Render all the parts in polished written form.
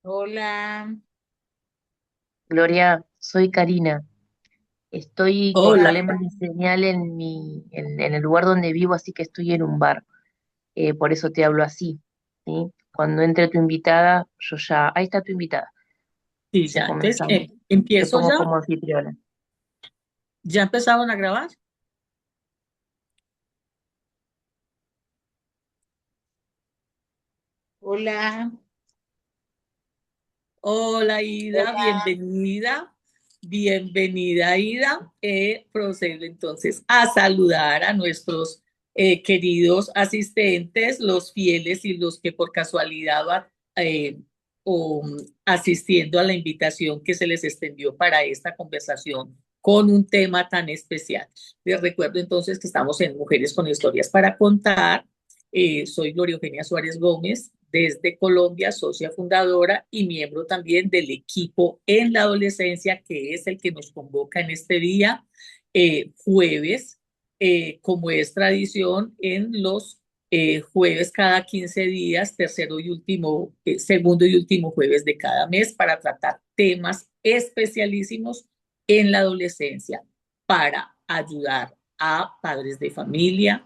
Hola, Gloria, soy Karina. Estoy con Hola, problemas de señal en el lugar donde vivo, así que estoy en un bar. Por eso te hablo así, ¿sí? Cuando entre tu invitada, yo ya... Ahí está tu invitada. sí, Ya ya. Entonces, comenzamos. Te empiezo pongo ya. como anfitriona. ¿Ya empezaron a grabar? Hola. Hola, Ida, Hola. bienvenida. Bienvenida, Ida. Procedo entonces a saludar a nuestros queridos asistentes, los fieles y los que por casualidad eh, o asistiendo a la invitación que se les extendió para esta conversación con un tema tan especial. Les recuerdo entonces que estamos en Mujeres con Historias para Contar. Soy Gloria Eugenia Suárez Gómez, desde Colombia, socia fundadora y miembro también del equipo en la adolescencia, que es el que nos convoca en este día, jueves, como es tradición, en los jueves cada 15 días, tercero y último, segundo y último jueves de cada mes, para tratar temas especialísimos en la adolescencia, para ayudar a padres de familia,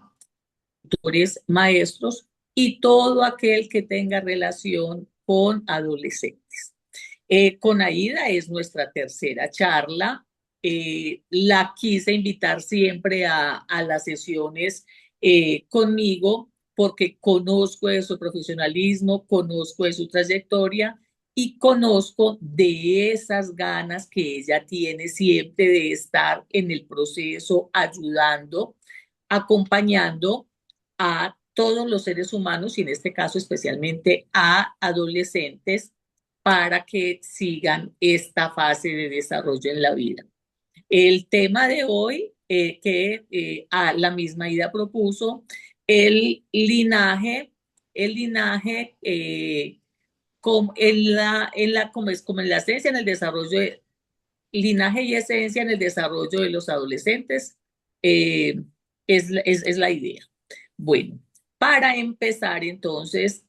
tutores, maestros y todo aquel que tenga relación con adolescentes. Con Aida es nuestra tercera charla. La quise invitar siempre a las sesiones conmigo porque conozco de su profesionalismo, conozco de su trayectoria y conozco de esas ganas que ella tiene siempre de estar en el proceso ayudando, acompañando a todos los seres humanos y en este caso especialmente a adolescentes para que sigan esta fase de desarrollo en la vida. El tema de hoy que a la misma Ida propuso, el linaje, el linaje como en la esencia, en el desarrollo de linaje y esencia en el desarrollo de los adolescentes, eh, es la idea. Bueno, para empezar entonces,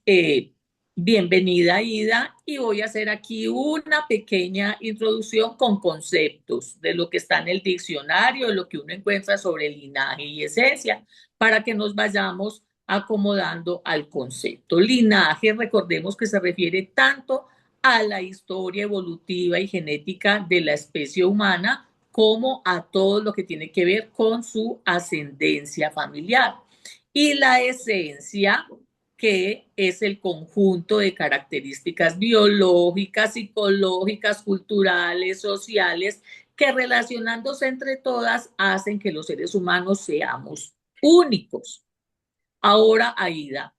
bienvenida Ida y voy a hacer aquí una pequeña introducción con conceptos de lo que está en el diccionario, de lo que uno encuentra sobre linaje y esencia, para que nos vayamos acomodando al concepto. Linaje, recordemos que se refiere tanto a la historia evolutiva y genética de la especie humana como a todo lo que tiene que ver con su ascendencia familiar. Y la esencia, que es el conjunto de características biológicas, psicológicas, culturales, sociales, que relacionándose entre todas hacen que los seres humanos seamos únicos. Ahora, Aida,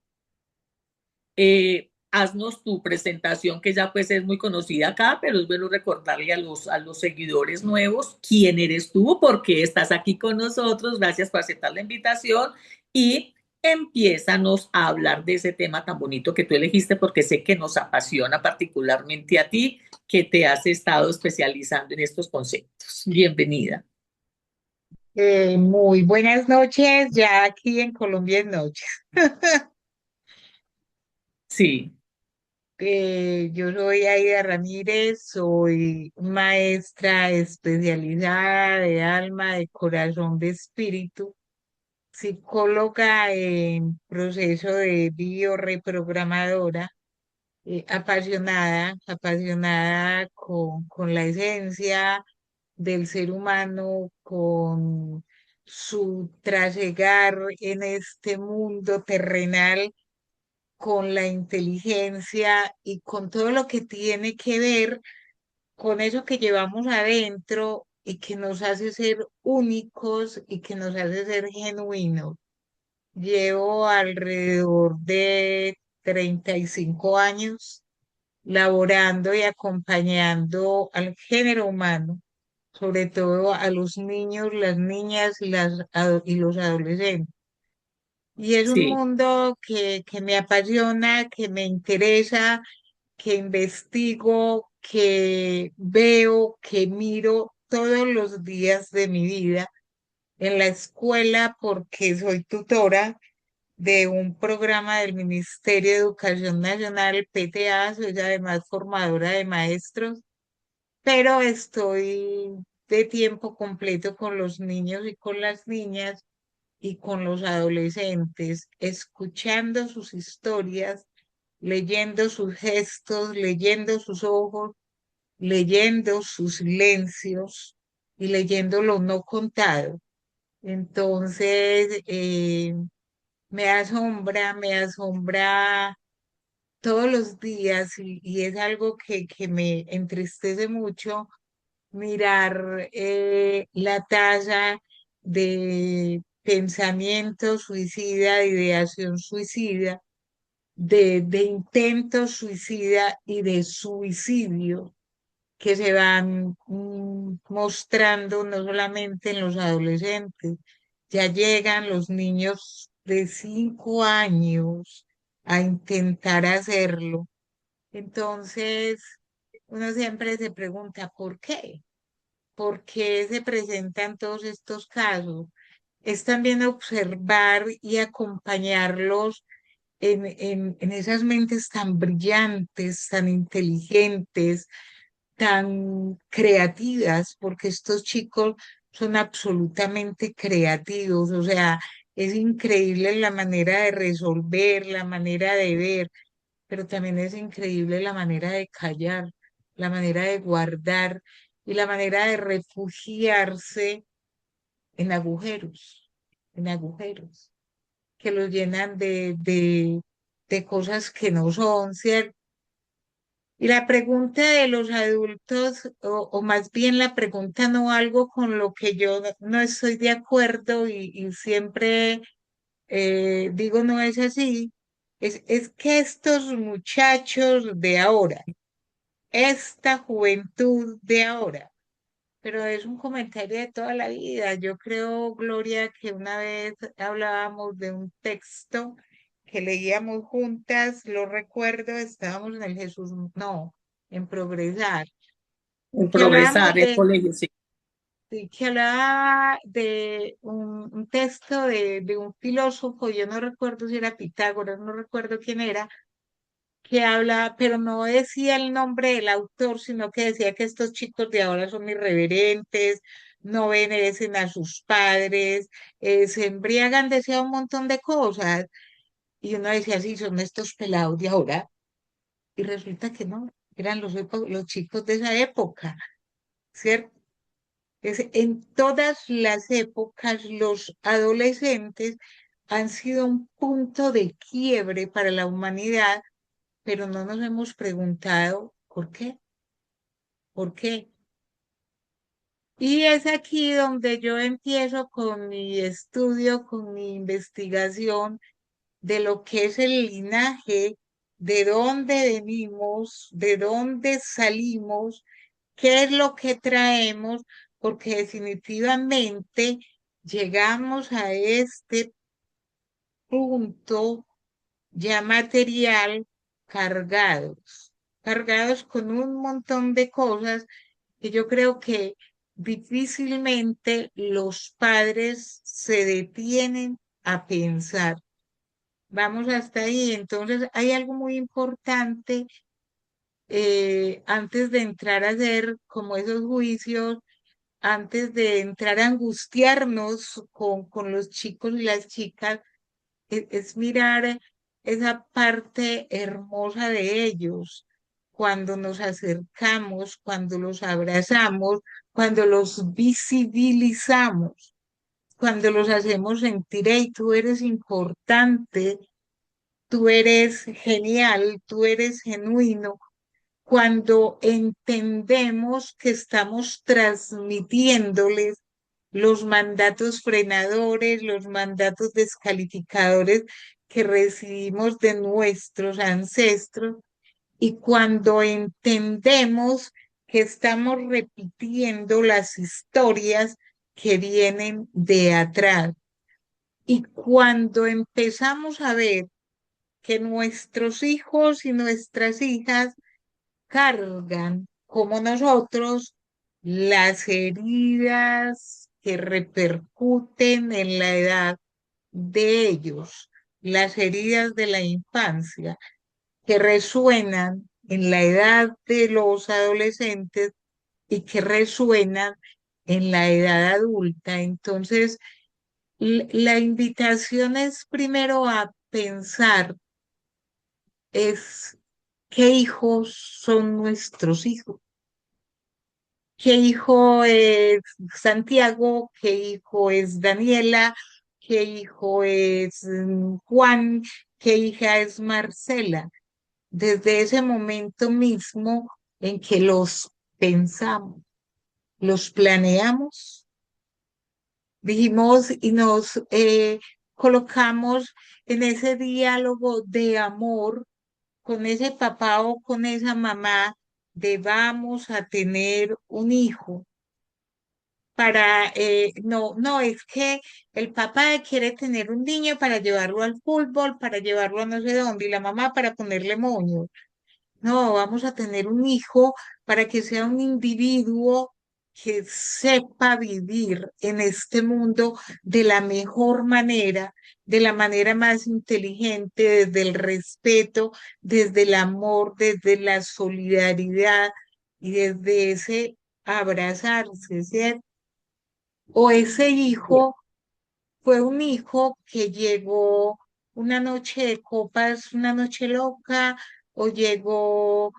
haznos tu presentación, que ya pues es muy conocida acá, pero es bueno recordarle a los seguidores nuevos quién eres tú, por qué estás aquí con nosotros, gracias por aceptar la invitación y empiézanos a hablar de ese tema tan bonito que tú elegiste porque sé que nos apasiona particularmente a ti, que te has estado especializando en estos conceptos. Bienvenida. Muy buenas noches, ya aquí en Colombia es noche. Sí, Yo soy Aida Ramírez, soy maestra especializada de alma, de corazón, de espíritu, psicóloga en proceso de bioreprogramadora, apasionada con la esencia del ser humano, con su trasegar en este mundo terrenal, con la inteligencia y con todo lo que tiene que ver con eso que llevamos adentro y que nos hace ser únicos y que nos hace ser genuinos. Llevo alrededor de 35 años laborando y acompañando al género humano, sobre todo a los niños, las niñas y los adolescentes. Y es un sí, mundo que me apasiona, que me interesa, que investigo, que veo, que miro todos los días de mi vida en la escuela porque soy tutora de un programa del Ministerio de Educación Nacional, PTA, soy además formadora de maestros, pero estoy de tiempo completo con los niños y con las niñas y con los adolescentes, escuchando sus historias, leyendo sus gestos, leyendo sus ojos, leyendo sus silencios y leyendo lo no contado. Entonces, me asombra todos los días y es algo que me entristece mucho mirar la tasa de pensamiento suicida, de ideación suicida, de intento suicida y de suicidio que se van mostrando no solamente en los adolescentes, ya llegan los niños de 5 años a intentar hacerlo. Entonces, uno siempre se pregunta, ¿por qué? ¿Por qué se presentan todos estos casos? Es también observar y acompañarlos en esas mentes tan brillantes, tan inteligentes, tan creativas, porque estos chicos son absolutamente creativos, o sea, es increíble la manera de resolver, la manera de ver, pero también es increíble la manera de callar, la manera de guardar y la manera de refugiarse en agujeros, en agujeros, que los llenan de cosas que no son, ¿cierto? Y la pregunta de los adultos, o más bien la pregunta no algo con lo que yo no estoy de acuerdo y siempre digo no es así, es que estos muchachos de ahora, esta juventud de ahora, pero es un comentario de toda la vida. Yo creo, Gloria, que una vez hablábamos de un texto que leíamos juntas, lo recuerdo, estábamos en el Jesús, no, en Progresar, En que hablábamos progresar el colegio, sí. que hablaba de un texto de un filósofo, yo no recuerdo si era Pitágoras, no recuerdo quién era, que habla, pero no decía el nombre del autor, sino que decía que estos chicos de ahora son irreverentes, no obedecen a sus padres, se embriagan, decía un montón de cosas. Y uno decía, sí, son estos pelados de ahora. Y resulta que no, eran los chicos de esa época, ¿cierto? En todas las épocas, los adolescentes han sido un punto de quiebre para la humanidad, pero no nos hemos preguntado por qué, por qué. Y es aquí donde yo empiezo con mi estudio, con mi investigación de lo que es el linaje, de dónde venimos, de dónde salimos, qué es lo que traemos, porque definitivamente llegamos a este punto ya material cargados, cargados con un montón de cosas que yo creo que difícilmente los padres se detienen a pensar. Vamos hasta ahí. Entonces, hay algo muy importante antes de entrar a hacer como esos juicios, antes de entrar a angustiarnos con los chicos y las chicas, es mirar esa parte hermosa de ellos, cuando nos acercamos, cuando los abrazamos, cuando los visibilizamos, cuando los hacemos sentir, hey, tú eres importante, tú eres genial, tú eres genuino, cuando entendemos que estamos transmitiéndoles los mandatos frenadores, los mandatos descalificadores que recibimos de nuestros ancestros y cuando entendemos que estamos repitiendo las historias que vienen de atrás y cuando empezamos a ver que nuestros hijos y nuestras hijas cargan como nosotros las heridas que repercuten en la edad de ellos. las heridas de la infancia que resuenan en la edad de los adolescentes y que resuenan en la edad adulta. Entonces, la invitación es primero a pensar es qué hijos son nuestros hijos, qué hijo es Santiago, qué hijo es Daniela, qué hijo es Juan, qué hija es Marcela. Desde ese momento mismo en que los pensamos, los planeamos, dijimos y nos colocamos en ese diálogo de amor con ese papá o con esa mamá de vamos a tener un hijo para, no, es que el papá quiere tener un niño para llevarlo al fútbol, para llevarlo a no sé dónde, y la mamá para ponerle moño. No, vamos a tener un hijo para que sea un individuo que sepa vivir en este mundo de la mejor manera, de la manera más inteligente, desde el respeto, desde el amor, desde la solidaridad y desde ese abrazarse, ¿cierto? O ese hijo fue un hijo que llegó una noche de copas, una noche loca, o llegó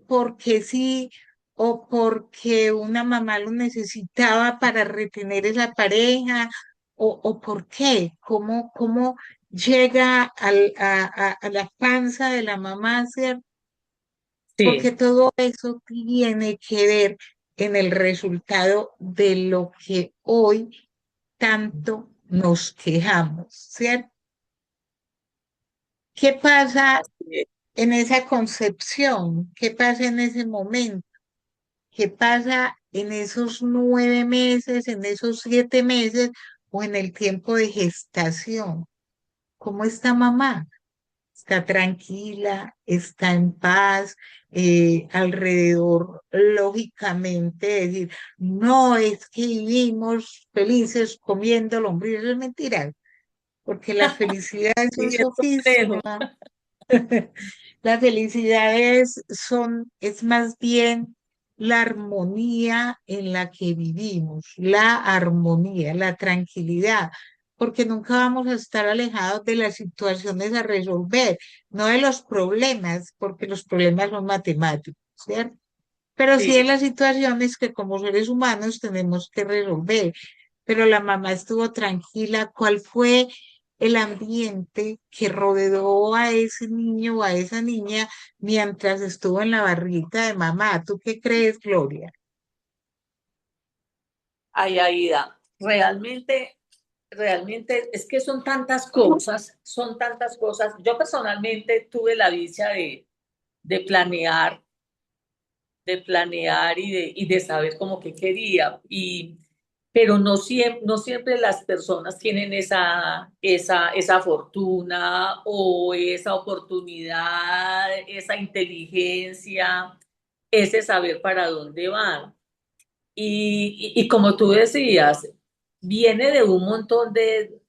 porque sí, o porque una mamá lo necesitaba para retener esa pareja, o por qué, cómo llega a la panza de la mamá, ¿cierto? Porque Sí, todo eso tiene que ver en el resultado de lo que hoy tanto nos quejamos, ¿cierto? ¿Qué pasa así es. en esa concepción? ¿Qué pasa en ese momento? ¿Qué pasa en esos 9 meses, en esos 7 meses o en el tiempo de gestación? ¿Cómo está mamá? ¿Está tranquila? ¿Está en paz? Alrededor, lógicamente, decir, no es que vivimos felices comiendo lombrices, eso es mentira, porque la felicidad es Sí, un es complejo. sofisma. La felicidad es más bien la armonía en la que vivimos, la armonía, la tranquilidad, porque nunca vamos a estar alejados de las situaciones a resolver, no de los problemas, porque los problemas son matemáticos, ¿cierto? Pero sí de Sí, las situaciones que como seres humanos tenemos que resolver. Pero la mamá estuvo tranquila. ¿Cuál fue el ambiente que rodeó a ese niño o a esa niña mientras estuvo en la barriguita de mamá? ¿Tú qué crees, Gloria? ay, Aida, realmente es que son tantas cosas. Yo personalmente tuve la dicha de planear, y de saber como que quería. Pero no siempre las personas tienen esa fortuna o esa oportunidad, esa inteligencia, ese saber para dónde van. Y como tú decías, viene de un montón de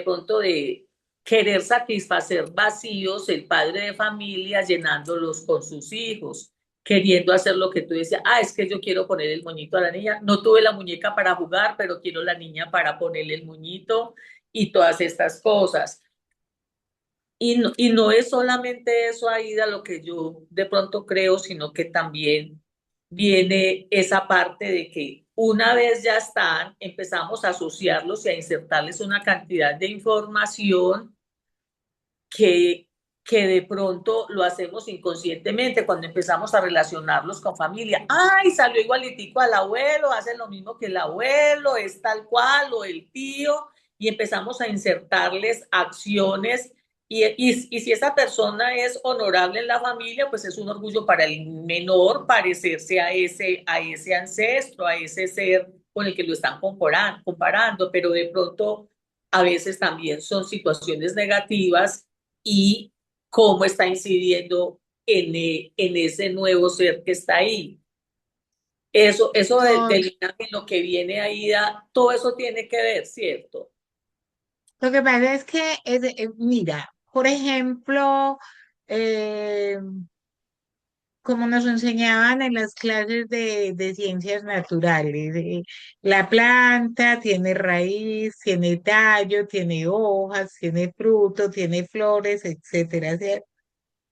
pronto de querer satisfacer vacíos el padre de familia llenándolos con sus hijos, queriendo hacer lo que tú decías, es que yo quiero poner el moñito a la niña, no tuve la muñeca para jugar, pero quiero la niña para ponerle el moñito y todas estas cosas. Y no es solamente eso, Aida, lo que yo de pronto creo, sino que también viene esa parte de que una vez ya están, empezamos a asociarlos y a insertarles una cantidad de información que, que de pronto lo hacemos inconscientemente cuando empezamos a relacionarlos con familia. Ay, salió igualitico al abuelo, hace lo mismo que el abuelo, es tal cual, o el tío, y empezamos a insertarles acciones. Y si esa persona es honorable en la familia, pues es un orgullo para el menor parecerse a ese ancestro, a ese ser con el que lo están comparando, pero de pronto a veces también son situaciones negativas y cómo está incidiendo en ese nuevo ser que está ahí. Eso del No, linaje, lo que viene ahí, todo eso tiene que ver, ¿cierto? Lo que pasa es que, mira, por ejemplo, eh, como nos enseñaban en las clases de ciencias naturales, la planta tiene raíz, tiene tallo, tiene hojas, tiene fruto, tiene flores, etcétera, ¿cierto?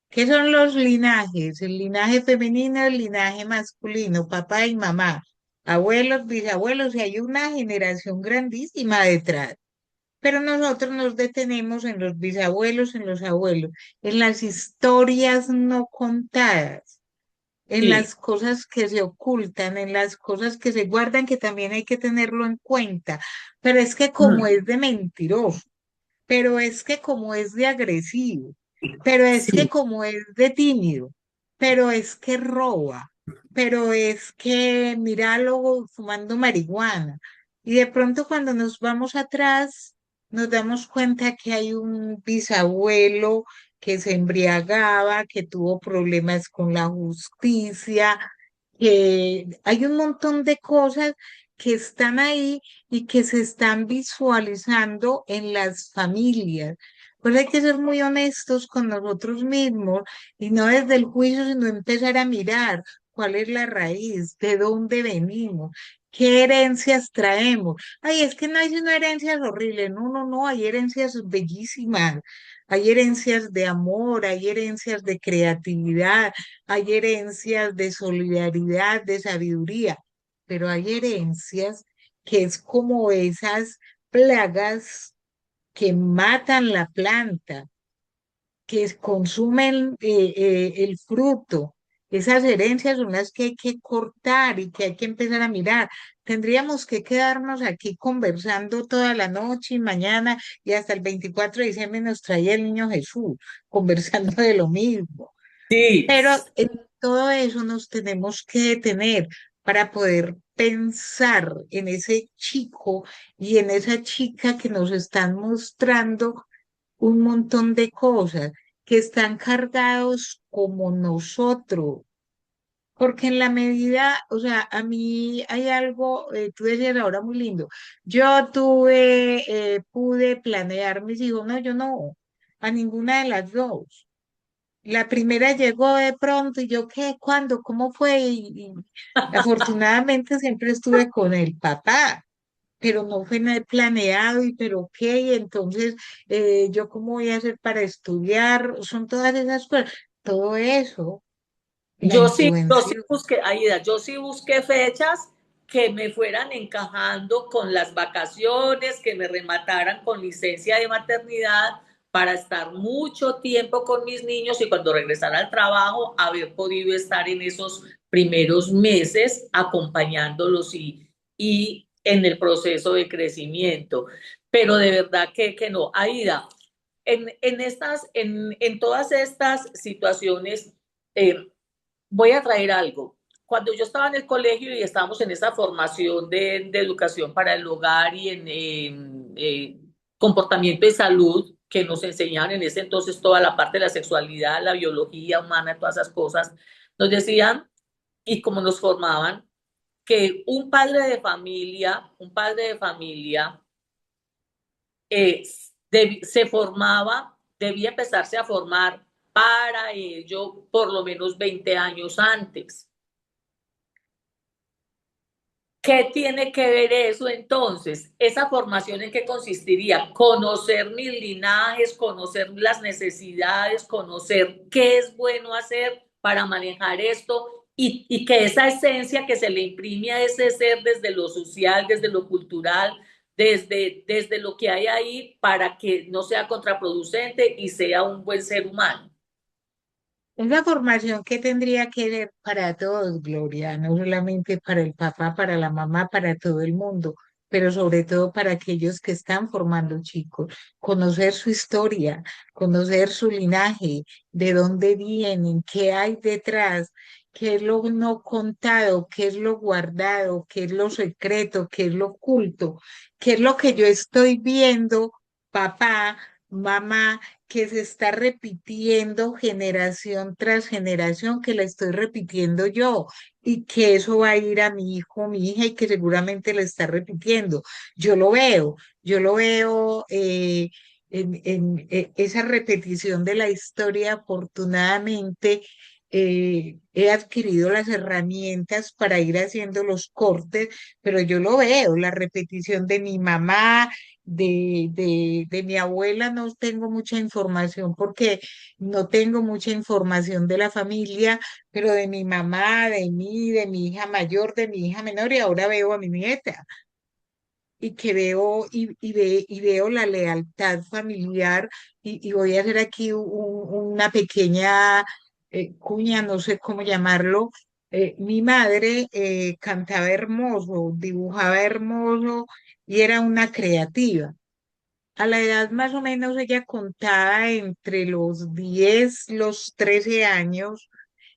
¿Qué son los linajes? El linaje femenino, el linaje masculino, papá y mamá, abuelos, bisabuelos, y hay una generación grandísima detrás. Pero nosotros nos detenemos en los bisabuelos, en los abuelos, en las historias no contadas, en Sí. las cosas que se ocultan, en las cosas que se guardan, que también hay que tenerlo en cuenta. Pero es que como Mm, es de mentiroso, pero es que como es de agresivo, pero es que sí. como es de tímido, pero es que roba, pero es que míralo fumando marihuana. Y de pronto cuando nos vamos atrás, nos damos cuenta que hay un bisabuelo que se embriagaba, que tuvo problemas con la justicia, que hay un montón de cosas que están ahí y que se están visualizando en las familias. Pues hay que ser muy honestos con nosotros mismos y no desde el juicio, sino empezar a mirar cuál es la raíz, de dónde venimos, qué herencias traemos. Ay, es que no hay sino herencias horribles. No, no, no, hay herencias bellísimas. Hay herencias de amor, hay herencias de creatividad, hay herencias de solidaridad, de sabiduría, pero hay herencias que es como esas plagas que matan la planta, que consumen el fruto. Esas herencias son las que hay que cortar y que hay que empezar a mirar. Tendríamos que quedarnos aquí conversando toda la noche y mañana y hasta el 24 de diciembre nos traía el niño Jesús, conversando de lo mismo. Sí. Pero en todo eso nos tenemos que detener para poder pensar en ese chico y en esa chica que nos están mostrando un montón de cosas que están cargados como nosotros. Porque en la medida, o sea, a mí hay algo, tú decías ahora muy lindo, yo pude planear mis hijos, no, yo no, a ninguna de las dos. La primera llegó de pronto y yo, ¿qué? ¿Cuándo? ¿Cómo fue? Y afortunadamente siempre estuve con el papá, pero no fue nada planeado y pero qué, y entonces yo cómo voy a hacer para estudiar, son todas esas cosas, todo eso, la Yo sí influencia. busqué, Aida, yo sí busqué fechas que me fueran encajando con las vacaciones, que me remataran con licencia de maternidad para estar mucho tiempo con mis niños y cuando regresara al trabajo haber podido estar en esos primeros meses acompañándolos y en el proceso de crecimiento. Pero de verdad que no. Aida, en todas estas situaciones, eh, voy a traer algo. Cuando yo estaba en el colegio y estábamos en esa formación de educación para el hogar y en comportamiento de salud, que nos enseñaban en ese entonces toda la parte de la sexualidad, la biología humana, todas esas cosas, nos decían, y como nos formaban, que un padre de familia eh, se formaba, debía empezarse a formar para ello por lo menos 20 años antes. ¿Qué tiene que ver eso entonces? ¿Esa formación en qué consistiría? Conocer mis linajes, conocer las necesidades, conocer qué es bueno hacer para manejar esto y que esa esencia que se le imprime a ese ser desde lo social, desde lo cultural, desde lo que hay ahí para que no sea contraproducente y sea un buen ser humano. Es la formación que tendría que ser para todos, Gloria, no solamente para el papá, para la mamá, para todo el mundo, pero sobre todo para aquellos que están formando chicos, conocer su historia, conocer su linaje, de dónde vienen, qué hay detrás, qué es lo no contado, qué es lo guardado, qué es lo secreto, qué es lo oculto, qué es lo que yo estoy viendo, papá, mamá, que se está repitiendo generación tras generación, que la estoy repitiendo yo y que eso va a ir a mi hijo, mi hija y que seguramente la está repitiendo. Yo lo veo esa repetición de la historia. Afortunadamente, he adquirido las herramientas para ir haciendo los cortes, pero yo lo veo, la repetición de mi mamá, de mi abuela no tengo mucha información porque no tengo mucha información de la familia, pero de mi mamá, de mí, de mi hija mayor, de mi hija menor y ahora veo a mi nieta y que veo y veo la lealtad familiar y voy a hacer aquí una pequeña cuña, no sé cómo llamarlo. Mi madre cantaba hermoso, dibujaba hermoso y era una creativa. A la edad más o menos ella contaba entre los 10 los 13 años,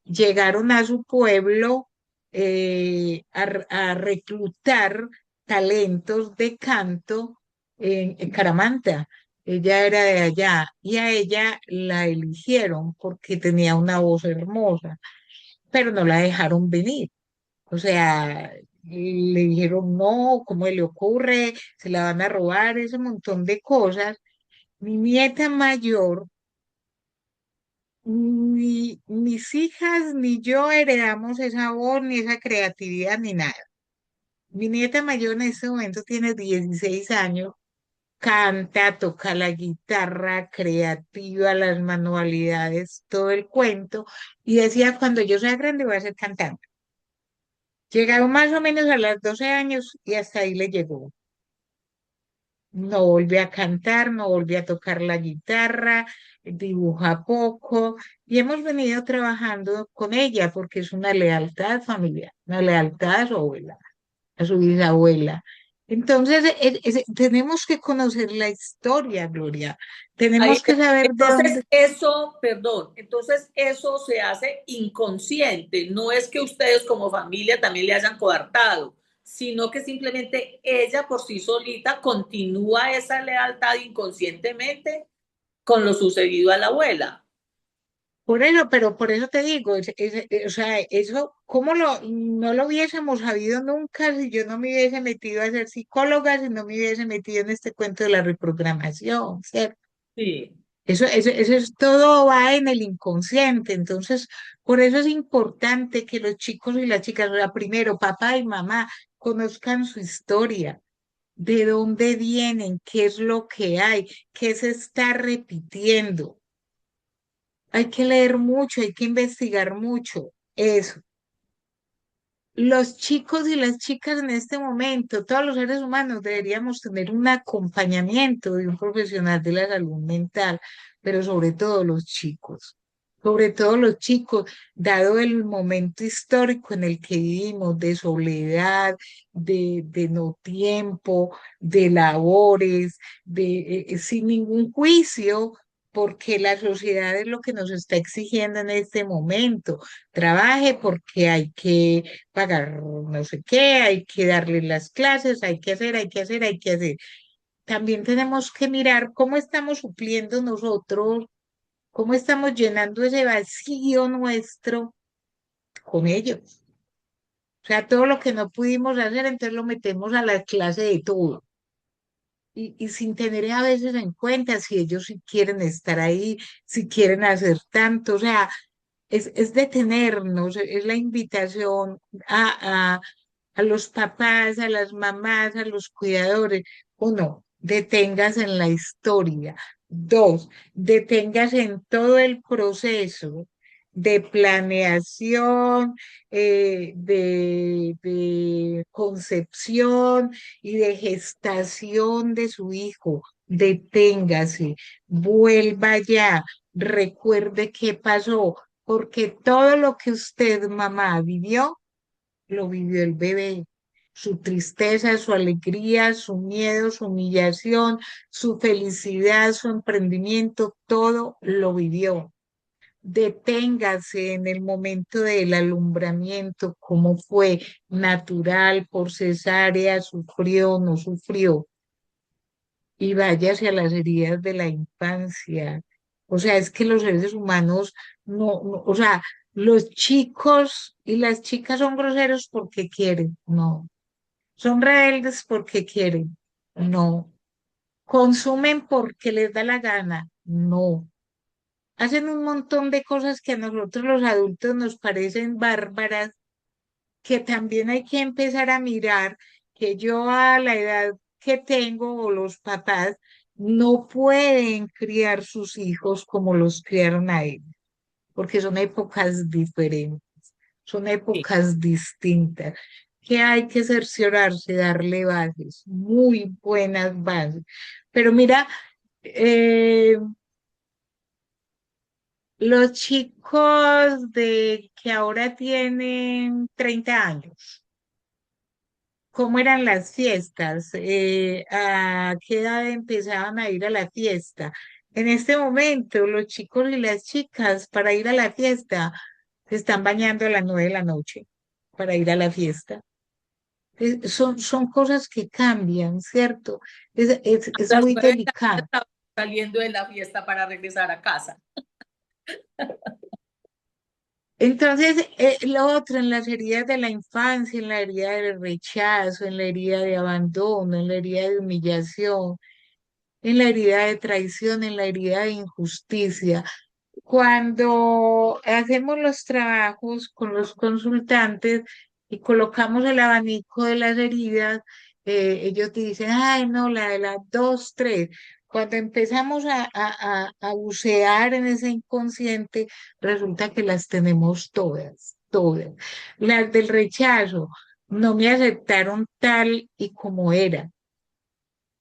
llegaron a su pueblo a reclutar talentos de canto en Caramanta. Ella era de allá y a ella la eligieron porque tenía una voz hermosa, pero no la dejaron venir. O sea, le dijeron, no, ¿cómo le ocurre? Se la van a robar, ese montón de cosas. Mi nieta mayor, ni mis hijas ni yo heredamos esa voz, ni esa creatividad, ni nada. Mi nieta mayor en este momento tiene 16 años, canta, toca la guitarra, creativa, las manualidades, todo el cuento, y decía, cuando yo sea grande voy a ser cantante. Llegaron más o menos a los 12 años y hasta ahí le llegó. No volví a cantar, no volví a tocar la guitarra, dibuja poco y hemos venido trabajando con ella porque es una lealtad familiar, una lealtad a su abuela, a su bisabuela. Entonces, tenemos que conocer la historia, Gloria. Ahí, Tenemos que saber de entonces, dónde. eso, perdón, entonces eso se hace inconsciente. No es que ustedes como familia también le hayan coartado, sino que simplemente ella por sí solita continúa esa lealtad inconscientemente con lo sucedido a la abuela. Por eso, pero por eso te digo, o sea, eso, ¿cómo no lo hubiésemos sabido nunca si yo no me hubiese metido a ser psicóloga, si no me hubiese metido en este cuento de la reprogramación, ¿cierto? Sí. Eso es todo va en el inconsciente, entonces, por eso es importante que los chicos y las chicas, o sea, primero, papá y mamá, conozcan su historia, de dónde vienen, qué es lo que hay, qué se está repitiendo. Hay que leer mucho, hay que investigar mucho. Eso. Los chicos y las chicas en este momento, todos los seres humanos deberíamos tener un acompañamiento de un profesional de la salud mental, pero sobre todo los chicos, dado el momento histórico en el que vivimos, de soledad, de no tiempo, de labores, sin ningún juicio, porque la sociedad es lo que nos está exigiendo en este momento. Trabaje porque hay que pagar no sé qué, hay que darle las clases, hay que hacer, hay que hacer, hay que hacer. También tenemos que mirar cómo estamos supliendo nosotros, cómo estamos llenando ese vacío nuestro con ellos. O sea, todo lo que no pudimos hacer, entonces lo metemos a la clase de todo. Y sin tener a veces en cuenta si ellos sí quieren estar ahí, si quieren hacer tanto. O sea, es detenernos, es la invitación a los papás, a las mamás, a los cuidadores. Uno, deténgase en la historia. Dos, deténgase en todo el proceso de planeación, de concepción y de gestación de su hijo. Deténgase, vuelva ya, recuerde qué pasó, porque todo lo que usted, mamá, vivió, lo vivió el bebé. Su tristeza, su alegría, su miedo, su humillación, su felicidad, su emprendimiento, todo lo vivió. Deténgase en el momento del alumbramiento, cómo fue natural, por cesárea, sufrió, no sufrió. y vaya hacia las heridas de la infancia. O sea, es que los seres humanos o sea, los chicos y las chicas son groseros porque quieren, no. Son rebeldes porque quieren, no. Consumen porque les da la gana, no. Hacen un montón de cosas que a nosotros los adultos nos parecen bárbaras, que también hay que empezar a mirar que yo a la edad que tengo o los papás no pueden criar sus hijos como los criaron a ellos, porque son épocas diferentes, son Sí. épocas distintas, que hay que cerciorarse, darle bases, muy buenas bases. Pero mira, eh, los chicos de que ahora tienen 30 años, ¿cómo eran las fiestas? ¿A qué edad empezaban a ir a la fiesta? En este momento, los chicos y las chicas para ir a la fiesta se están bañando a las 9 de la noche para ir a la fiesta. Son cosas que cambian, ¿cierto? Es A las muy 9 de la noche delicado. estaba saliendo de la fiesta para regresar a casa. Entonces, lo otro, en las heridas de la infancia, en la herida del rechazo, en la herida de abandono, en la herida de humillación, en la herida de traición, en la herida de injusticia. Cuando hacemos los trabajos con los consultantes y colocamos el abanico de las heridas, ellos te dicen, ay, no, la de las dos, tres. Cuando empezamos a bucear en ese inconsciente, resulta que las tenemos todas, todas. Las del rechazo, no me aceptaron tal y como era.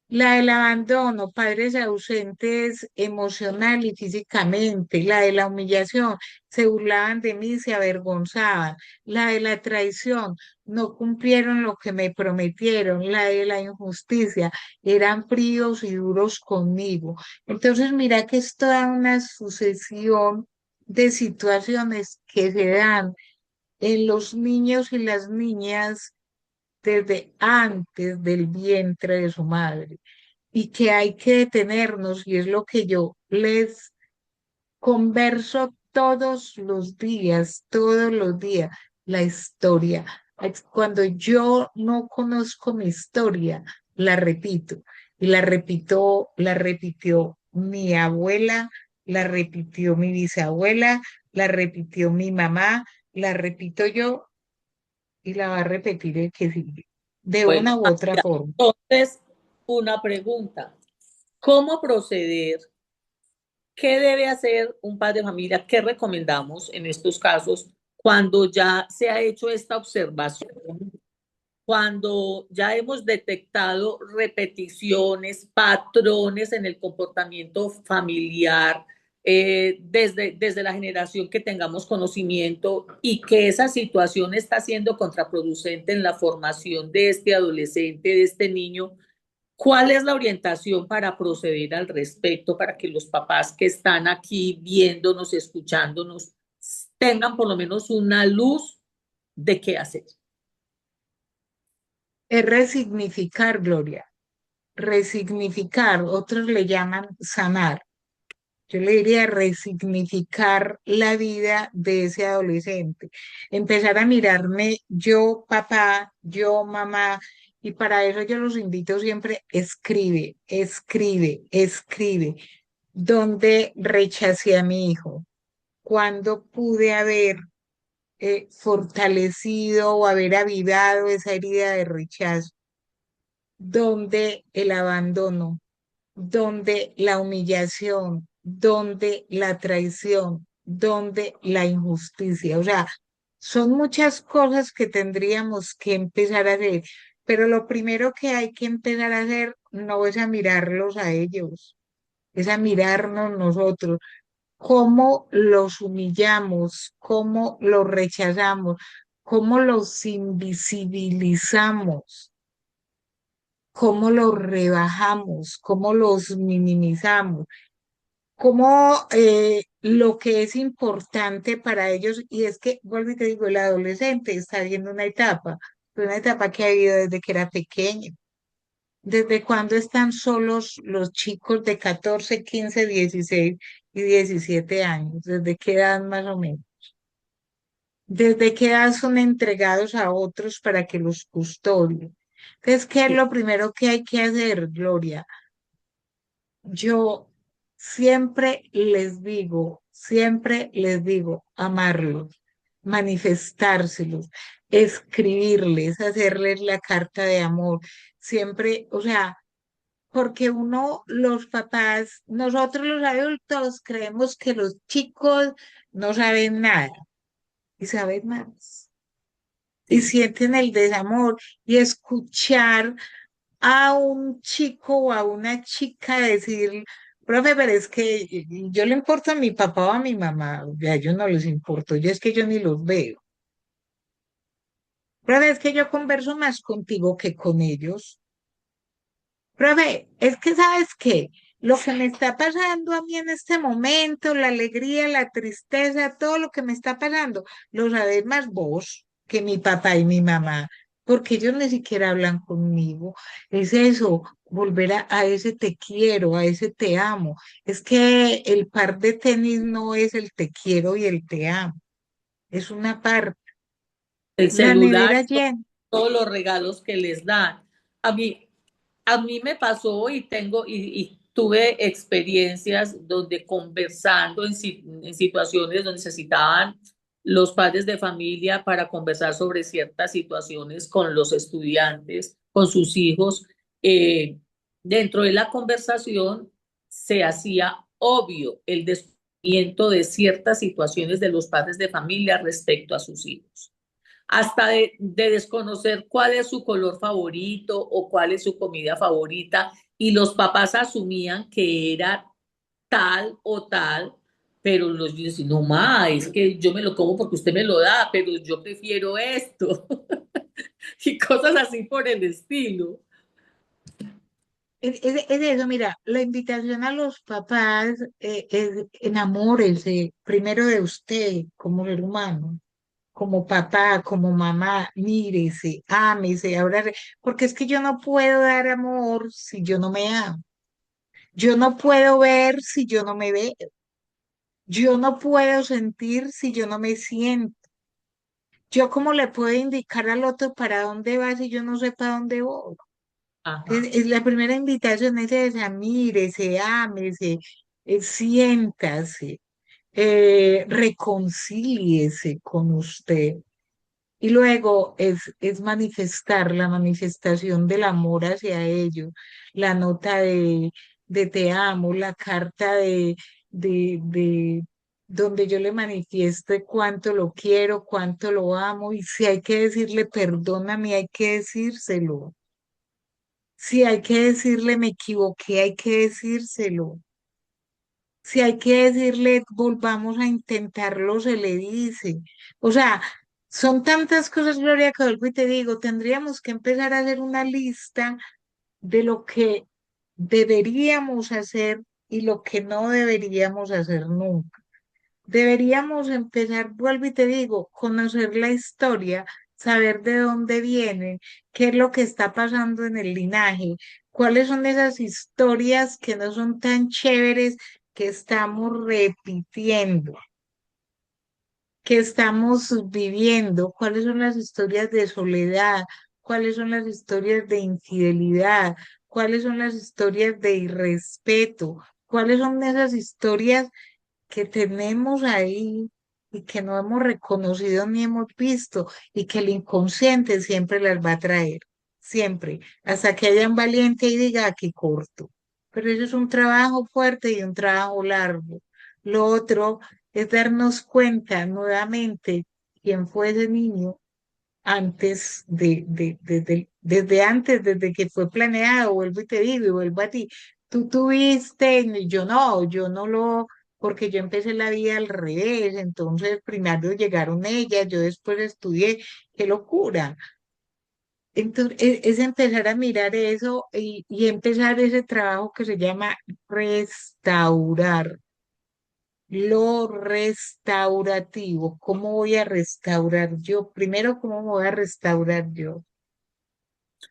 La del abandono, padres ausentes emocional y físicamente. La de la humillación, se burlaban de mí, se avergonzaban. La de la traición, no cumplieron lo que me prometieron. La de la injusticia, eran fríos y duros conmigo. Entonces, mira que es toda una sucesión de situaciones que se dan en los niños y las niñas desde antes del vientre de su madre y que hay que detenernos y es lo que yo les converso todos los días, la historia. Cuando yo no conozco mi historia, la repito y la repitió mi abuela, la repitió mi bisabuela, la repitió mi mamá, la repito yo y la va a repetir el que sigue, de Bueno, una u otra María, forma. entonces, una pregunta. ¿Cómo proceder? ¿Qué debe hacer un padre de familia? ¿Qué recomendamos en estos casos cuando ya se ha hecho esta observación? Cuando ya hemos detectado repeticiones, patrones en el comportamiento familiar, desde la generación que tengamos conocimiento y que esa situación está siendo contraproducente en la formación de este adolescente, de este niño, ¿cuál es la orientación para proceder al respecto, para que los papás que están aquí viéndonos, escuchándonos, tengan por lo menos una luz de qué hacer? Es resignificar, Gloria, resignificar, otros le llaman sanar. Yo le diría resignificar la vida de ese adolescente, empezar a mirarme yo papá, yo mamá, y para eso yo los invito siempre, escribe, escribe, escribe, dónde rechacé a mi hijo, cuándo pude haber fortalecido o haber avivado esa herida de rechazo, donde el abandono, donde la humillación, donde la traición, donde la injusticia. O sea, son muchas cosas que tendríamos que empezar a hacer, pero lo primero que hay que empezar a hacer no es a mirarlos a ellos, es a mirarnos nosotros, cómo los humillamos, cómo los rechazamos, cómo los invisibilizamos, cómo los rebajamos, cómo los minimizamos, cómo lo que es importante para ellos, y es que, vuelvo y te digo, el adolescente está viendo una etapa que ha vivido desde que era pequeño. ¿Desde cuándo están solos los chicos de 14, 15, 16 y 17 años? ¿Desde qué edad más o menos? ¿Desde qué edad son entregados a otros para que los custodien? Entonces, ¿qué es Sí. lo primero que hay que hacer, Gloria? Yo siempre les digo, amarlos, manifestárselos, escribirles, hacerles la carta de amor. Siempre, o sea, porque uno, los papás, nosotros los adultos creemos que los chicos no saben nada y saben más y Sí. sienten el desamor y escuchar a un chico o a una chica decir, profe, pero es que yo le importo a mi papá o a mi mamá, a ellos no les importo, yo es que yo ni los veo. Profe, es que yo converso más contigo que con ellos. Profe, es que sabes qué, lo que me está pasando a mí en este momento, la alegría, la tristeza, todo lo que me está pasando, lo sabes más vos que mi papá y mi mamá, porque ellos ni siquiera hablan conmigo. Es eso, volver a ese te quiero, a ese te amo. Es que el par de tenis no es el te quiero y el te amo, es una parte. El La celular, nevera llena. todos los regalos que les dan. A mí, a mí me pasó y y tuve experiencias donde conversando en situaciones donde necesitaban los padres de familia para conversar sobre ciertas situaciones con los estudiantes, con sus hijos. eh, Dentro de la conversación se hacía obvio el descubrimiento de ciertas situaciones de los padres de familia respecto a sus hijos, hasta de desconocer cuál es su color favorito o cuál es su comida favorita, y los papás asumían que era tal o tal, pero los niños decían, no ma, es que yo me lo como porque usted me lo da, pero yo prefiero esto, y cosas así por el estilo. Es eso, mira, la invitación a los papás es enamórense primero de usted como ser humano, como papá, como mamá, mírese, ámese, ábrase, porque es que yo no puedo dar amor si yo no me amo, yo no puedo ver si yo no me veo, yo no puedo sentir si yo no me siento, yo cómo le puedo indicar al otro para dónde va si yo no sé para dónde voy. Ajá. Es la primera invitación es esa, mírese, ámese, siéntase, reconcíliese con usted. Y luego es manifestar la manifestación del amor hacia ellos, la nota de te amo, la carta de donde yo le manifieste cuánto lo quiero, cuánto lo amo, y si hay que decirle perdóname, hay que decírselo. Si hay que decirle me equivoqué, hay que decírselo. Si hay que decirle volvamos a intentarlo, se le dice. O sea, son tantas cosas, Gloria, que vuelvo y te digo, tendríamos que empezar a hacer una lista de lo que deberíamos hacer y lo que no deberíamos hacer nunca. Deberíamos empezar, vuelvo y te digo, conocer la historia, saber de dónde viene, qué es lo que está pasando en el linaje, cuáles son esas historias que no son tan chéveres que estamos repitiendo, que estamos viviendo, cuáles son las historias de soledad, cuáles son las historias de infidelidad, cuáles son las historias de irrespeto, cuáles son esas historias que tenemos ahí y que no hemos reconocido ni hemos visto y que el inconsciente siempre las va a traer, siempre, hasta que haya un valiente y diga aquí corto. Pero eso es un trabajo fuerte y un trabajo largo. Lo otro es darnos cuenta nuevamente quién fue ese niño antes desde antes, desde que fue planeado, vuelvo y te digo, y vuelvo a ti. Tú tuviste, yo no lo, porque yo empecé la vida al revés, entonces primero llegaron ellas, yo después estudié, qué locura. Entonces, es empezar a mirar eso y empezar ese trabajo que se llama restaurar. Lo restaurativo, ¿cómo voy a restaurar yo? Primero, ¿cómo me voy a restaurar yo?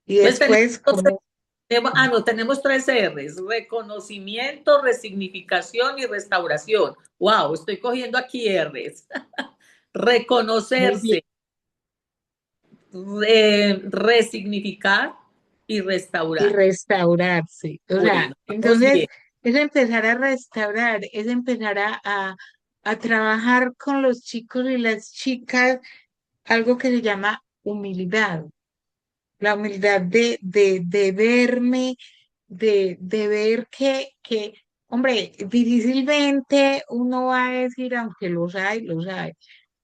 Y Pues después, ¿cómo? No, tenemos tres R's: reconocimiento, resignificación y restauración. Wow, estoy cogiendo aquí R's. Muy bien. Reconocerse, resignificar y Y restaurar. restaurarse. O sea, Bueno, vamos entonces bien. es empezar a restaurar, es empezar a trabajar con los chicos y las chicas algo que se llama humildad. La humildad de verme, de ver que, hombre, difícilmente uno va a decir, aunque los hay,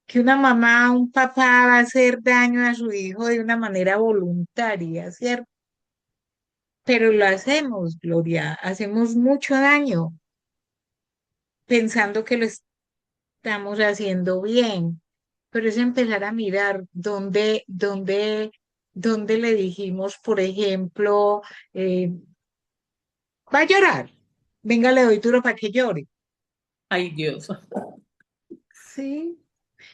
que una mamá, un papá va a hacer daño a su hijo de una manera voluntaria, ¿cierto? Pero lo hacemos, Gloria, hacemos mucho daño pensando que lo estamos haciendo bien, pero es empezar a mirar dónde le dijimos, por ejemplo, va a llorar, venga, le doy duro para que llore, Ay, Dios. ¿sí?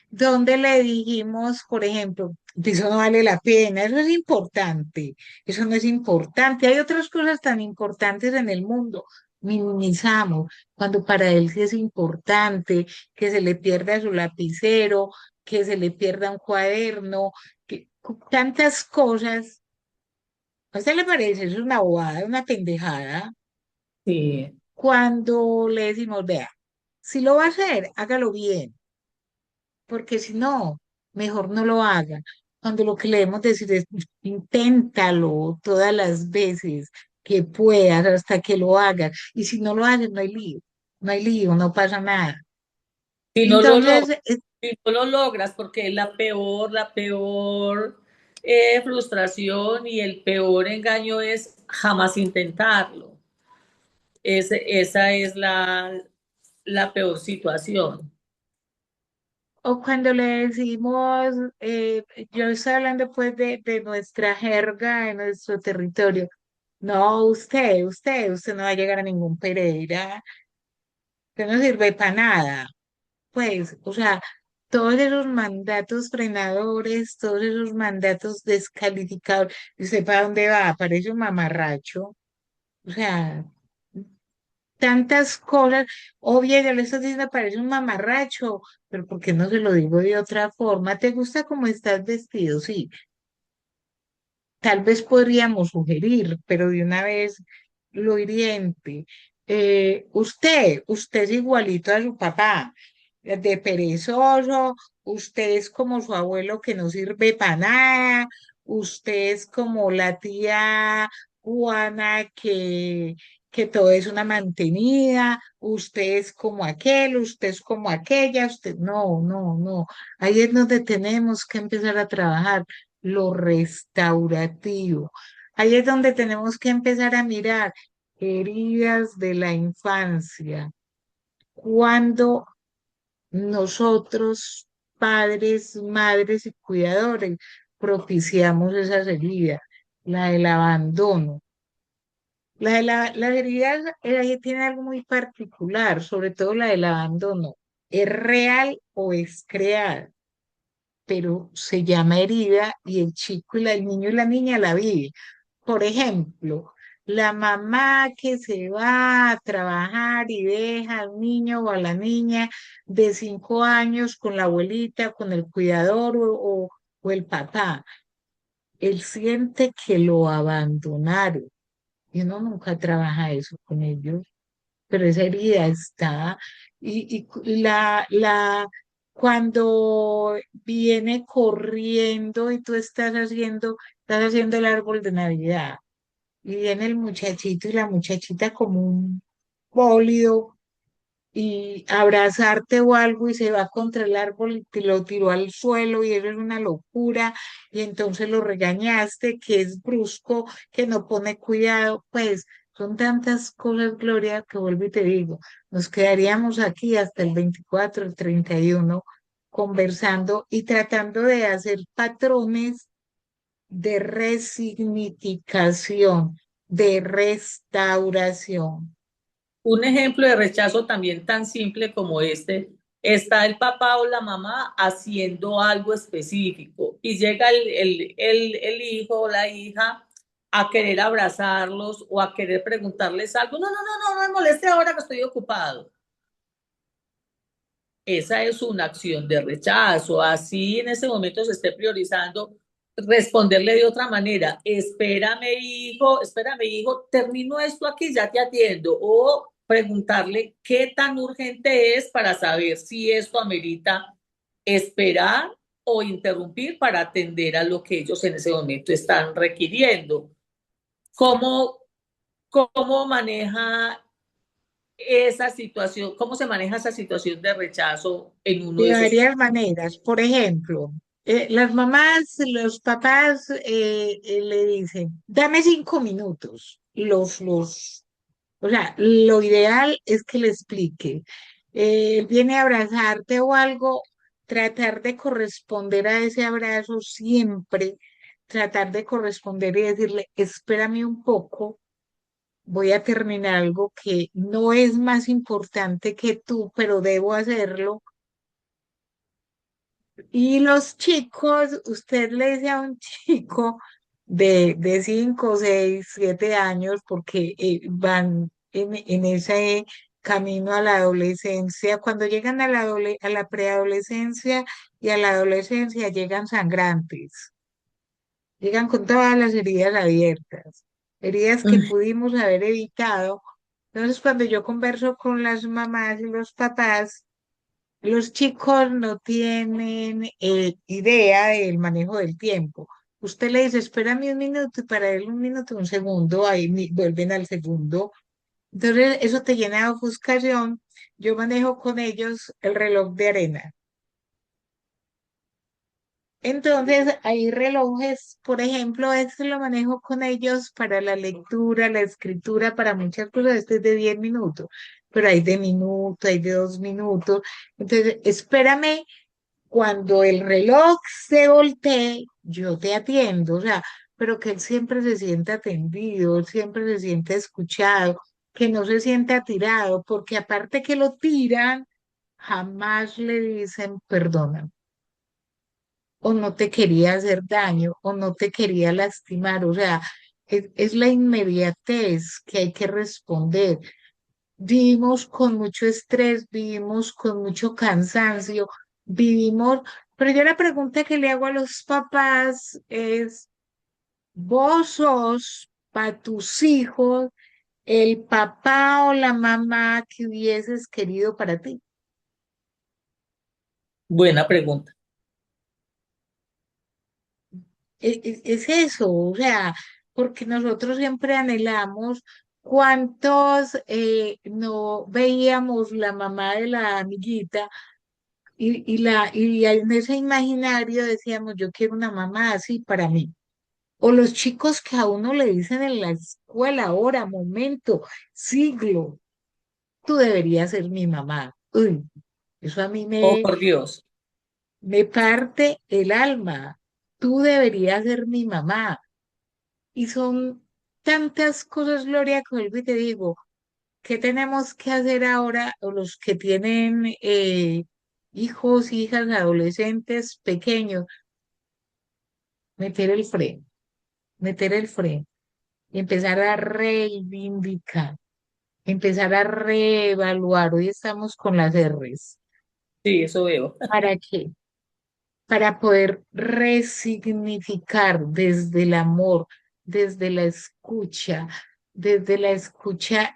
Donde le dijimos, por ejemplo, eso no vale la pena, eso es importante, eso no es importante. Hay otras cosas tan importantes en el mundo. Minimizamos cuando para él sí es importante que se le pierda su lapicero, que se le pierda un cuaderno, que tantas cosas. ¿A usted le parece? Eso es una bobada, una pendejada. Sí. Cuando le decimos, vea, si lo va a hacer, hágalo bien, porque si no, mejor no lo haga. Cuando lo que le debemos decir es, inténtalo todas las veces que puedas hasta que lo hagas. Y si no lo haces, no hay lío, no hay lío, no pasa nada. Si no lo logras, Entonces, si no lo logras, porque es la peor frustración y el peor engaño es jamás intentarlo. Esa es la peor situación. o cuando le decimos, yo estoy hablando pues de nuestra jerga, de nuestro territorio. No, usted no va a llegar a ningún Pereira, usted no sirve para nada. Pues, o sea, todos esos mandatos frenadores, todos esos mandatos descalificadores, ¿y usted para dónde va? Parece un mamarracho. O sea, tantas cosas. Obvio, ya le estás diciendo, parece un mamarracho, pero ¿por qué no se lo digo de otra forma? ¿Te gusta cómo estás vestido? Sí, tal vez podríamos sugerir, pero de una vez lo hiriente. Usted es igualito a su papá, de perezoso, usted es como su abuelo que no sirve para nada, usted es como la tía Juana que todo es una mantenida, usted es como aquel, usted es como aquella, usted no, no, no. Ahí es donde tenemos que empezar a trabajar lo restaurativo. Ahí es donde tenemos que empezar a mirar heridas de la infancia. Cuando nosotros, padres, madres y cuidadores, propiciamos esas heridas, la del abandono. Las heridas tiene algo muy particular, sobre todo la del abandono. ¿Es real o es creada? Pero se llama herida y el chico y el niño y la niña la viven. Por ejemplo, la mamá que se va a trabajar y deja al niño o a la niña de 5 años con la abuelita, con el cuidador o el papá. Él siente que lo abandonaron y uno nunca trabaja eso con ellos, pero esa herida está y cuando viene corriendo y tú estás haciendo el árbol de Navidad y viene el muchachito y la muchachita como un bólido y abrazarte o algo y se va contra el árbol y te lo tiró al suelo y eso es una locura y entonces lo regañaste, que es brusco, que no pone cuidado, pues son tantas cosas, Gloria, que vuelvo y te digo, nos quedaríamos aquí hasta el 24 el 31 conversando y tratando de hacer patrones de resignificación, de restauración. Un ejemplo de rechazo también tan simple como este: está el papá o la mamá haciendo algo específico y llega el hijo o la hija a querer abrazarlos o a querer preguntarles algo. No, no, no, no me moleste ahora que estoy ocupado. Esa es una acción de rechazo. Así en ese momento se esté priorizando responderle de otra manera. Espérame, hijo, termino esto aquí, ya te atiendo. O preguntarle qué tan urgente es para saber si esto amerita esperar o interrumpir para atender a lo que ellos en ese momento están requiriendo. ¿Cómo, cómo maneja esa situación, cómo se maneja esa situación de rechazo en uno De de esos? varias maneras. Por ejemplo, las mamás, los papás le dicen, dame 5 minutos. O sea, lo ideal es que le explique. Él viene a abrazarte o algo, tratar de corresponder a ese abrazo siempre, tratar de corresponder y decirle, espérame un poco, voy a terminar algo que no es más importante que tú, pero debo hacerlo. Y los chicos, usted le dice a un chico de 5, 6, 7 años, porque van en ese camino a la adolescencia, cuando llegan a a la preadolescencia y a la adolescencia llegan sangrantes, llegan con todas las heridas abiertas, heridas que pudimos haber evitado. Entonces, cuando yo converso con las mamás y los papás, los chicos no tienen idea del manejo del tiempo. Usted le dice, espérame un minuto, y para él un minuto, un segundo, ahí vuelven al segundo. Entonces, eso te llena de ofuscación. Yo manejo con ellos el reloj de arena. Entonces, hay relojes, por ejemplo, este lo manejo con ellos para la lectura, la escritura, para muchas cosas. Este es de 10 minutos, pero hay de minuto, hay de 2 minutos. Entonces, espérame. Cuando el reloj se voltee, yo te atiendo, o sea, pero que él siempre se sienta atendido, él siempre se sienta escuchado, que no se sienta tirado, porque aparte que lo tiran, jamás le dicen perdona, o no te quería hacer daño, o no te quería lastimar, o sea, es la inmediatez que hay que responder. Vivimos con mucho estrés, vivimos con mucho cansancio, vivimos, pero yo la pregunta que le hago a los papás es, ¿vos sos para tus hijos el papá o la mamá que hubieses querido para ti? Buena pregunta. Es eso, o sea, porque nosotros siempre anhelamos cuántos no veíamos la mamá de la amiguita. Y en ese imaginario decíamos, yo quiero una mamá así para mí. O los chicos que a uno le dicen en la escuela, hora, momento, siglo, tú deberías ser mi mamá. Uy, eso a mí Oh, por Dios. me parte el alma. Tú deberías ser mi mamá. Y son tantas cosas, Gloria, que vuelvo y te digo, ¿qué tenemos que hacer ahora o los que tienen hijos, hijas, adolescentes pequeños? Meter el freno, meter el freno y empezar a reivindicar, empezar a reevaluar. Hoy estamos con las R's. Sí, eso veo. ¿Para qué? Para poder resignificar desde el amor, desde la escucha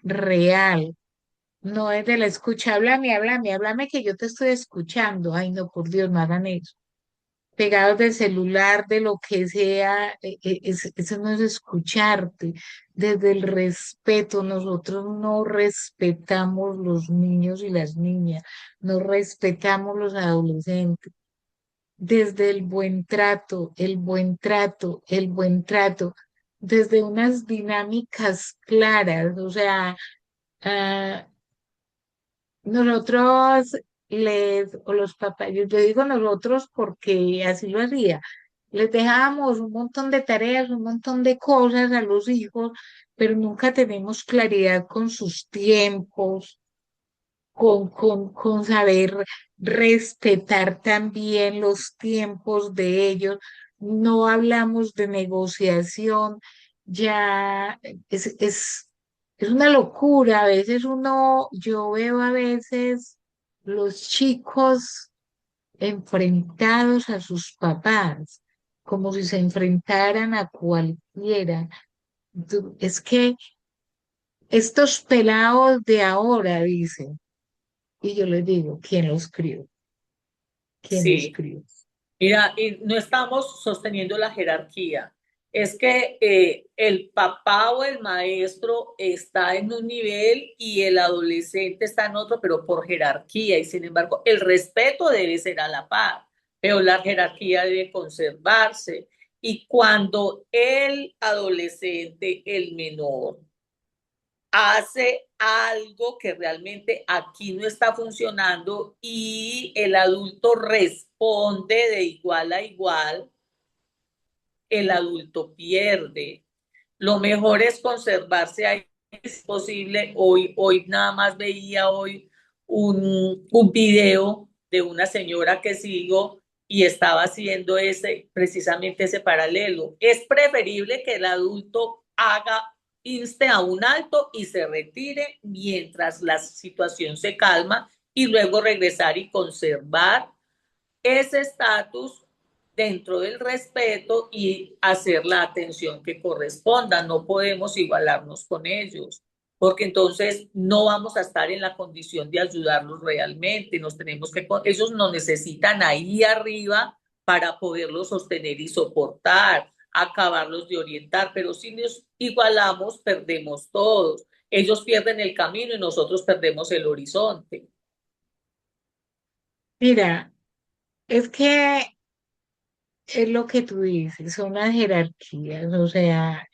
real. No es de la escucha, háblame que yo te estoy escuchando. Ay, no, por Dios, no hagan eso. Pegados del celular, de lo que sea, eso no es escucharte. Desde el respeto, nosotros no respetamos los niños y las niñas, no respetamos los adolescentes. Desde el buen trato, el buen trato, el buen trato, desde unas dinámicas claras, o sea, ah, nosotros o los papás, yo digo nosotros porque así lo hacía, les dejábamos un montón de tareas, un montón de cosas a los hijos, pero nunca tenemos claridad con sus tiempos, con saber respetar también los tiempos de ellos. No hablamos de negociación, ya es una locura. A veces yo veo a veces los chicos enfrentados a sus papás, como si se enfrentaran a cualquiera. Es que estos pelados de ahora dicen, y yo les digo, ¿quién los crió? ¿Quién los Sí. crió? Mira, y no estamos sosteniendo la jerarquía. Es que el papá o el maestro está en un nivel y el adolescente está en otro, pero por jerarquía. Y sin embargo, el respeto debe ser a la par, pero la jerarquía debe conservarse. Y cuando el adolescente, el menor, hace algo que realmente aquí no está funcionando y el adulto responde de igual a igual, el adulto pierde. Lo mejor es conservarse ahí, es posible. Hoy nada más veía hoy un video de una señora que sigo y estaba haciendo precisamente ese paralelo. Es preferible que el adulto inste a un alto y se retire mientras la situación se calma y luego regresar y conservar ese estatus dentro del respeto y hacer la atención que corresponda. No podemos igualarnos con ellos, porque entonces no vamos a estar en la condición de ayudarlos realmente. Ellos nos necesitan ahí arriba para poderlos sostener y soportar, acabarlos de orientar, pero si nos igualamos, perdemos todos. Ellos pierden el camino y nosotros perdemos el horizonte. Mira, es que es lo que tú dices, son las jerarquías, o sea,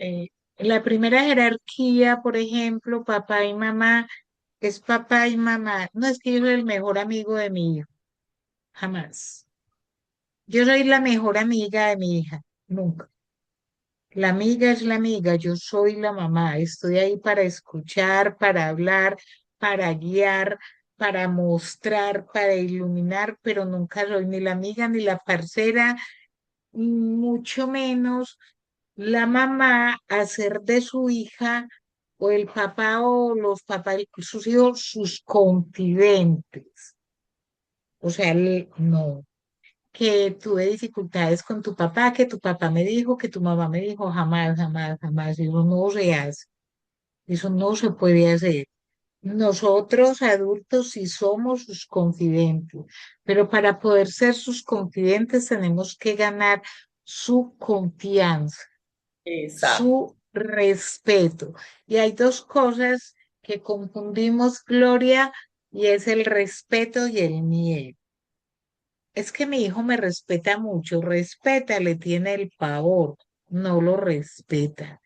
la primera jerarquía, por ejemplo, papá y mamá, es papá y mamá. No es que yo soy el mejor amigo de mi hijo, jamás. Yo soy la mejor amiga de mi hija, nunca. La amiga es la amiga, yo soy la mamá, estoy ahí para escuchar, para hablar, para guiar, para mostrar, para iluminar, pero nunca soy ni la amiga ni la parcera, mucho menos la mamá hacer de su hija o el papá o los papás, sus hijos, sus confidentes. O sea, no, que tuve dificultades con tu papá, que tu papá me dijo, que tu mamá me dijo, jamás, jamás, jamás, eso no se hace, eso no se puede hacer. Nosotros adultos sí somos sus confidentes, pero para poder ser sus confidentes tenemos que ganar su confianza, Exacto. su respeto. Y hay dos cosas que confundimos, Gloria, y es el respeto y el miedo. Es que mi hijo me respeta mucho, respeta, le tiene el pavor, no lo respeta,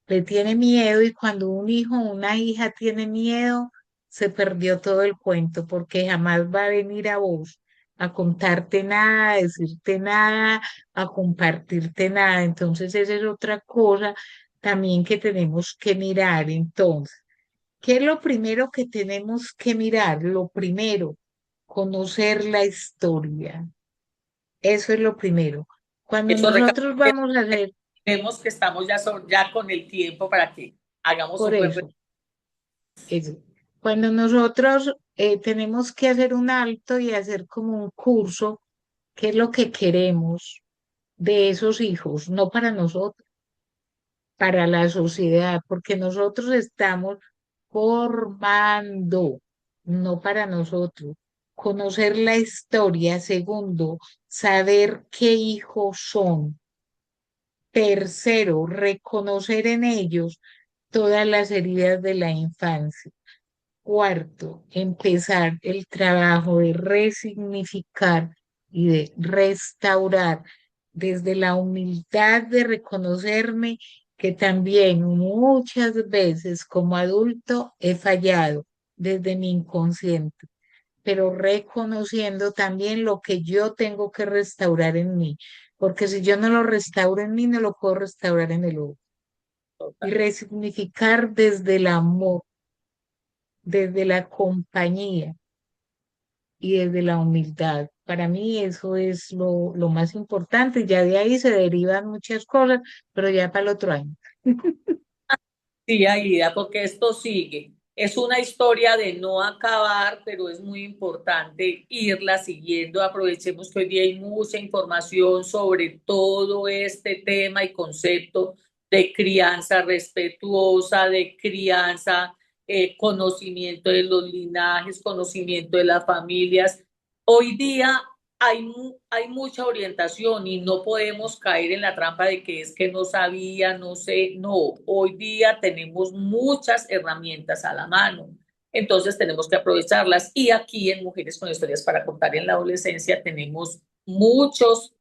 le tiene miedo y cuando un hijo o una hija tiene miedo, se perdió todo el cuento porque jamás va a venir a vos a contarte nada, a decirte nada, a compartirte nada. Entonces esa es otra cosa también que tenemos que mirar. Entonces, ¿qué es lo primero que tenemos que mirar? Lo primero, conocer la historia. Eso es lo primero. Cuando Eso nosotros vamos a hacer, vemos que estamos ya con el tiempo para que hagamos por un buen. eso, eso, cuando nosotros tenemos que hacer un alto y hacer como un curso, ¿qué es lo que queremos de esos hijos? No para nosotros, para la sociedad, porque nosotros estamos formando, no para nosotros. Conocer la historia. Segundo, saber qué hijos son. Tercero, reconocer en ellos todas las heridas de la infancia. Cuarto, empezar el trabajo de resignificar y de restaurar desde la humildad de reconocerme que también muchas veces como adulto he fallado desde mi inconsciente, pero reconociendo también lo que yo tengo que restaurar en mí, porque si yo no lo restauro en mí, no lo puedo restaurar en el otro. Y resignificar desde el amor, desde la compañía y desde la humildad Para mí eso es lo más importante. Ya de ahí se derivan muchas cosas, pero ya para el otro año. Sí, Aida, porque esto sigue. Es una historia de no acabar, pero es muy importante irla siguiendo. Aprovechemos que hoy día hay mucha información sobre todo este tema y concepto de crianza respetuosa, de crianza, conocimiento de los linajes, conocimiento de las familias. Hoy día hay mucha orientación y no podemos caer en la trampa de que es que no sabía, no sé, no, hoy día tenemos muchas herramientas a la mano, entonces tenemos que aprovecharlas y aquí en Mujeres con Historias para Contar en la Adolescencia tenemos muchos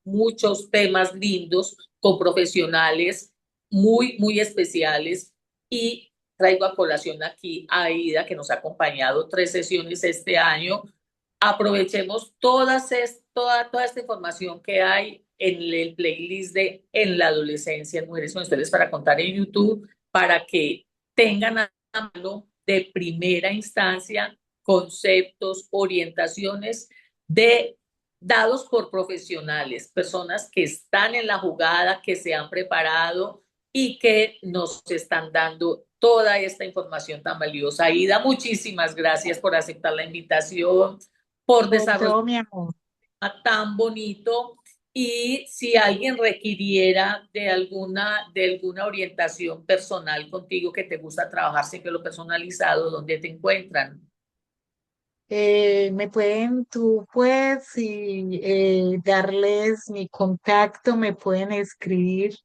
temas lindos con profesionales muy especiales y traigo a colación aquí a Aida que nos ha acompañado 3 sesiones este año. Aprovechemos toda esta información que hay en el playlist de En la Adolescencia, en Mujeres con Historias para Contar en YouTube, para que tengan a la mano de primera instancia conceptos, orientaciones de, dados por profesionales, personas que están en la jugada, que se han preparado y que nos están dando toda esta información tan valiosa. Aida, muchísimas gracias por aceptar la invitación, por Con desarrollar todo mi amor. tan bonito. Y si alguien requiriera de alguna orientación personal contigo que te gusta trabajar siempre lo personalizado, ¿dónde te encuentran? Tú puedes darles mi contacto, me pueden escribir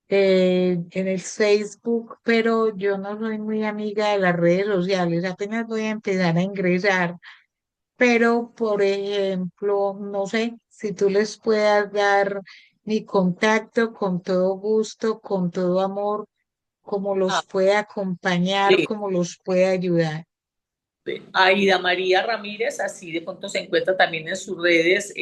en el Facebook, pero yo no soy muy amiga de las redes sociales, apenas voy a empezar a ingresar, pero por ejemplo, no sé si tú les puedas dar mi contacto con todo gusto, con todo amor, como Ah, los puede acompañar, sí. como los puede ayudar. Aida María Ramírez, así de pronto se encuentra también en sus redes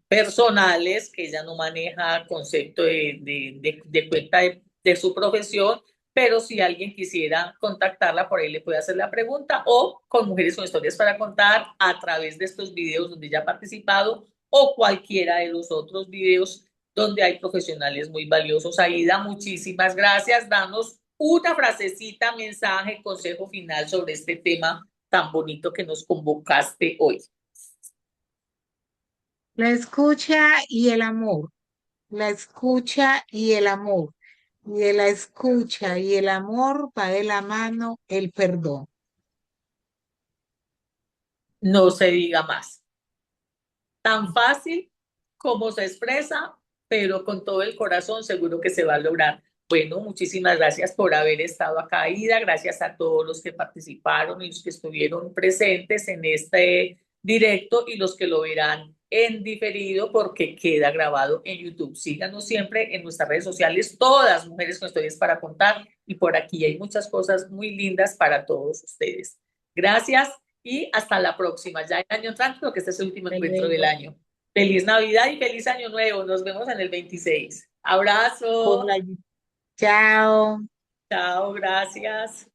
personales, que ella no maneja concepto de cuenta de su profesión, pero si alguien quisiera contactarla, por ahí le puede hacer la pregunta, o con Mujeres con Historias para Contar a través de estos videos donde ella ha participado, o cualquiera de los otros videos donde hay profesionales muy valiosos. Aida, muchísimas gracias. Danos una frasecita, mensaje, consejo final sobre este tema tan bonito que nos convocaste hoy. La escucha y el amor, la escucha y el amor. Y de la escucha y el amor va de la mano el perdón. No se diga más. Tan fácil como se expresa, pero con todo el corazón seguro que se va a lograr. Bueno, muchísimas gracias por haber estado acá, Ida. Gracias a todos los que participaron y los que estuvieron presentes en este directo y los que lo verán en diferido porque queda grabado en YouTube. Síganos siempre en nuestras redes sociales, todas Mujeres con Historias para Contar, y por aquí hay muchas cosas muy lindas para todos ustedes. Gracias y hasta la próxima, ya en año tránsito, que este es el último encuentro del Luego, año. Feliz Navidad y feliz Año Nuevo. Nos vemos en el 26. con Abrazo. la... Chao. Chao, gracias.